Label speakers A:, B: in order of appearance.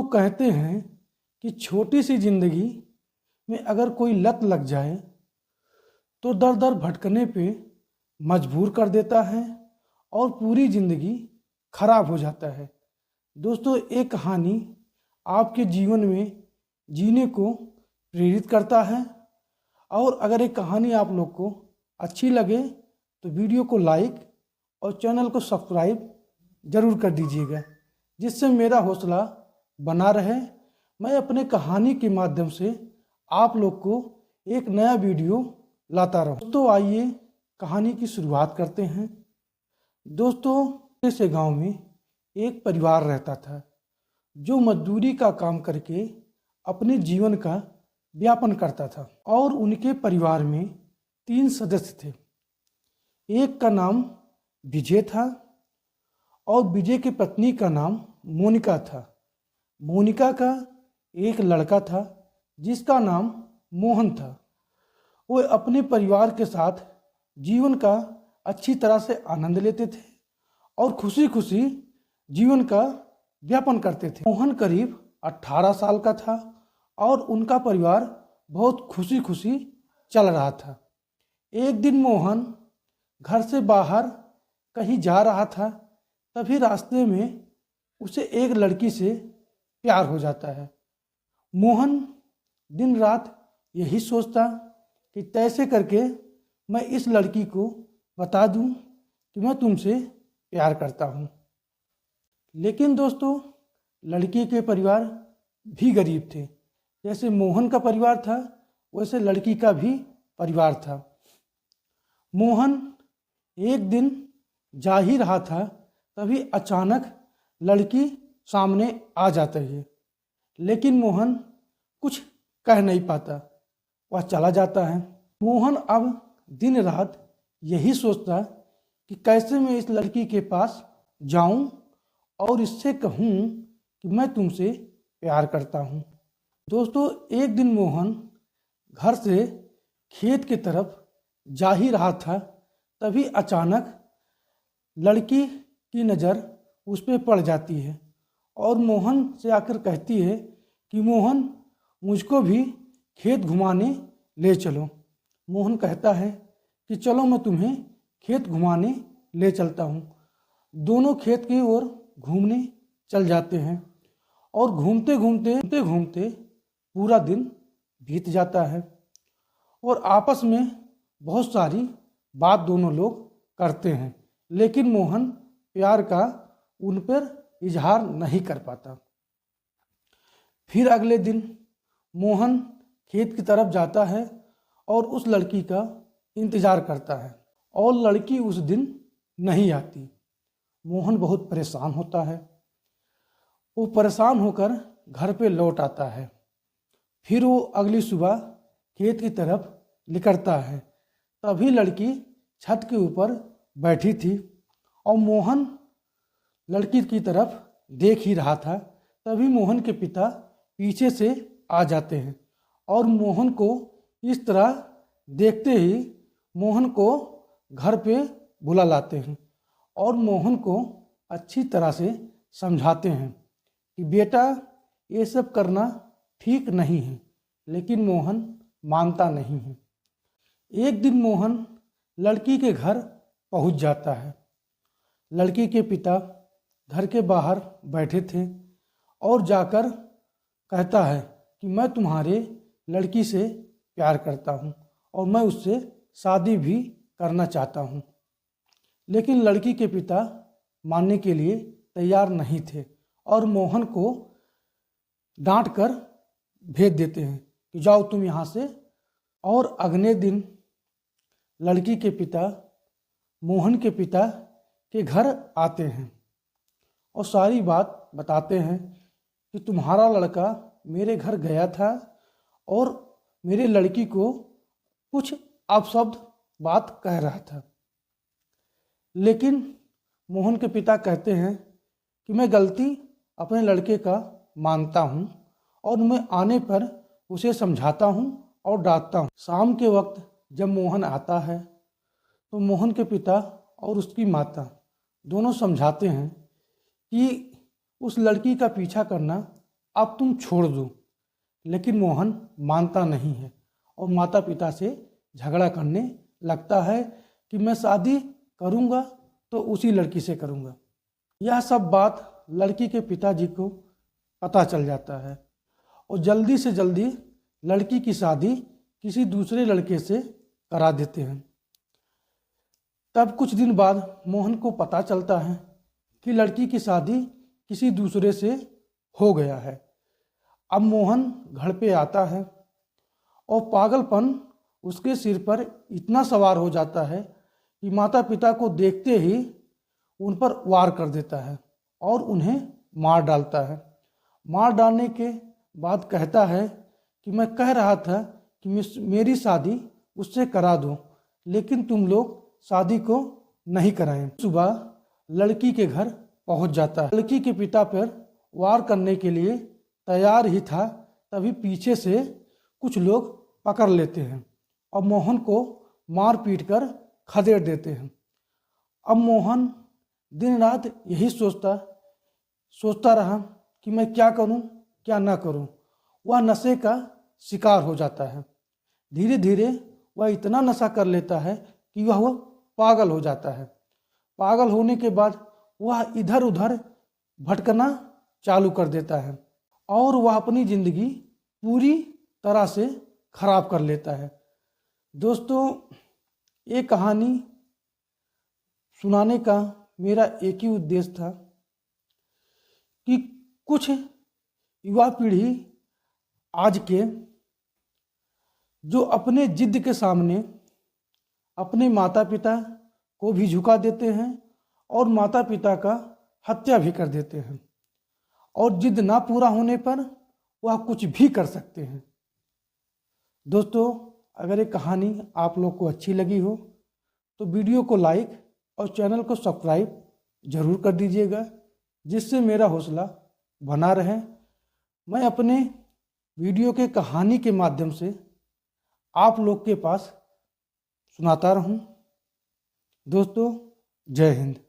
A: लोग कहते हैं कि छोटी सी जिंदगी में अगर कोई लत लग जाए तो दर दर भटकने पे मजबूर कर देता है और पूरी ज़िंदगी खराब हो जाता है। दोस्तों, एक कहानी आपके जीवन में जीने को प्रेरित करता है और अगर एक कहानी आप लोग को अच्छी लगे तो वीडियो को लाइक और चैनल को सब्सक्राइब ज़रूर कर दीजिएगा, जिससे मेरा हौसला बना रहे। मैं अपने कहानी के माध्यम से आप लोग को एक नया वीडियो लाता रहूं। तो आइए कहानी की शुरुआत करते हैं। दोस्तों, से गांव में एक परिवार रहता था जो मजदूरी का काम करके अपने जीवन का व्यापन करता था और उनके परिवार में 3 सदस्य थे। एक का नाम विजय था और विजय की पत्नी का नाम मोनिका था। मोनिका का एक लड़का था जिसका नाम मोहन था। वो अपने परिवार के साथ जीवन का अच्छी तरह से आनंद लेते थे और खुशी खुशी जीवन का व्यापन करते थे। मोहन करीब 18 साल का था और उनका परिवार बहुत खुशी खुशी चल रहा था। एक दिन मोहन घर से बाहर कहीं जा रहा था, तभी रास्ते में उसे एक लड़की से प्यार हो जाता है। मोहन दिन रात यही सोचता कि कैसे करके मैं इस लड़की को बता दूं कि मैं तुमसे प्यार करता हूं। लेकिन दोस्तों, लड़की के परिवार भी गरीब थे। जैसे मोहन का परिवार था वैसे लड़की का भी परिवार था। मोहन एक दिन जा ही रहा था, तभी अचानक लड़की सामने आ जाती है, लेकिन मोहन कुछ कह नहीं पाता, वह चला जाता है। मोहन अब दिन रात यही सोचता कि कैसे मैं इस लड़की के पास जाऊं और इससे कहूं कि मैं तुमसे प्यार करता हूं। दोस्तों, एक दिन मोहन घर से खेत की तरफ जा ही रहा था, तभी अचानक लड़की की नज़र उस पर पड़ जाती है और मोहन से आकर कहती है कि मोहन, मुझको भी खेत घुमाने ले चलो। मोहन कहता है कि चलो मैं तुम्हें खेत घुमाने ले चलता हूँ। दोनों खेत की ओर घूमने चल जाते हैं और घूमते घूमते घूमते पूरा दिन बीत जाता है और आपस में बहुत सारी बात दोनों लोग करते हैं, लेकिन मोहन प्यार का उन पर इजहार नहीं कर पाता। फिर अगले दिन मोहन खेत की तरफ जाता है और उस लड़की का इंतज़ार करता है और लड़की उस दिन नहीं आती। मोहन बहुत परेशान होता है। वो परेशान होकर घर पे लौट आता है। फिर वो अगली सुबह खेत की तरफ निकलता है, तभी लड़की छत के ऊपर बैठी थी और मोहन लड़की की तरफ देख ही रहा था। तभी मोहन के पिता पीछे से आ जाते हैं और मोहन को इस तरह देखते ही मोहन को घर पे बुला लाते हैं और मोहन को अच्छी तरह से समझाते हैं कि बेटा, ये सब करना ठीक नहीं है, लेकिन मोहन मानता नहीं है। एक दिन मोहन लड़की के घर पहुंच जाता है। लड़की के पिता घर के बाहर बैठे थे और जाकर कहता है कि मैं तुम्हारे लड़की से प्यार करता हूँ और मैं उससे शादी भी करना चाहता हूँ। लेकिन लड़की के पिता मानने के लिए तैयार नहीं थे और मोहन को डांट कर भेज देते हैं कि जाओ तुम यहाँ से। और अगले दिन लड़की के पिता मोहन के पिता के घर आते हैं और सारी बात बताते हैं कि तुम्हारा लड़का मेरे घर गया था और मेरे लड़की को कुछ अपशब्द बात कह रहा था। लेकिन मोहन के पिता कहते हैं कि मैं गलती अपने लड़के का मानता हूँ और मैं आने पर उसे समझाता हूँ और डांटता हूँ। शाम के वक्त जब मोहन आता है तो मोहन के पिता और उसकी माता दोनों समझाते हैं कि उस लड़की का पीछा करना अब तुम छोड़ दो। लेकिन मोहन मानता नहीं है और माता पिता से झगड़ा करने लगता है कि मैं शादी करूँगा तो उसी लड़की से करूँगा। यह सब बात लड़की के पिताजी को पता चल जाता है और जल्दी से जल्दी लड़की की शादी किसी दूसरे लड़के से करा देते हैं। तब कुछ दिन बाद मोहन को पता चलता है कि लड़की की शादी किसी दूसरे से हो गया है। अब मोहन घर पे आता है और पागलपन उसके सिर पर इतना सवार हो जाता है कि माता पिता को देखते ही उन पर वार कर देता है और उन्हें मार डालता है। मार डालने के बाद कहता है कि मैं कह रहा था कि मेरी शादी उससे करा दो, लेकिन तुम लोग शादी को नहीं कराएं। सुबह लड़की के घर पहुंच जाता है। लड़की के पिता पर वार करने के लिए तैयार ही था, तभी पीछे से कुछ लोग पकड़ लेते हैं और मोहन को मार पीट कर खदेड़ देते हैं। अब मोहन दिन रात यही सोचता रहा कि मैं क्या करूं, क्या ना करूं। वह नशे का शिकार हो जाता है। धीरे धीरे वह इतना नशा कर लेता है कि वह पागल हो जाता है। पागल होने के बाद वह इधर उधर भटकना चालू कर देता है और वह अपनी ज़िंदगी पूरी तरह से खराब कर लेता है। दोस्तों, ये कहानी सुनाने का मेरा एक ही उद्देश्य था कि कुछ युवा पीढ़ी आज के जो अपने जिद के सामने अपने माता पिता को भी झुका देते हैं और माता पिता का हत्या भी कर देते हैं और जिद ना पूरा होने पर वह कुछ भी कर सकते हैं। दोस्तों, अगर ये कहानी आप लोग को अच्छी लगी हो तो वीडियो को लाइक और चैनल को सब्सक्राइब जरूर कर दीजिएगा, जिससे मेरा हौसला बना रहे। मैं अपने वीडियो के कहानी के माध्यम से आप लोग के पास सुनाता रहूं। दोस्तों, जय हिंद।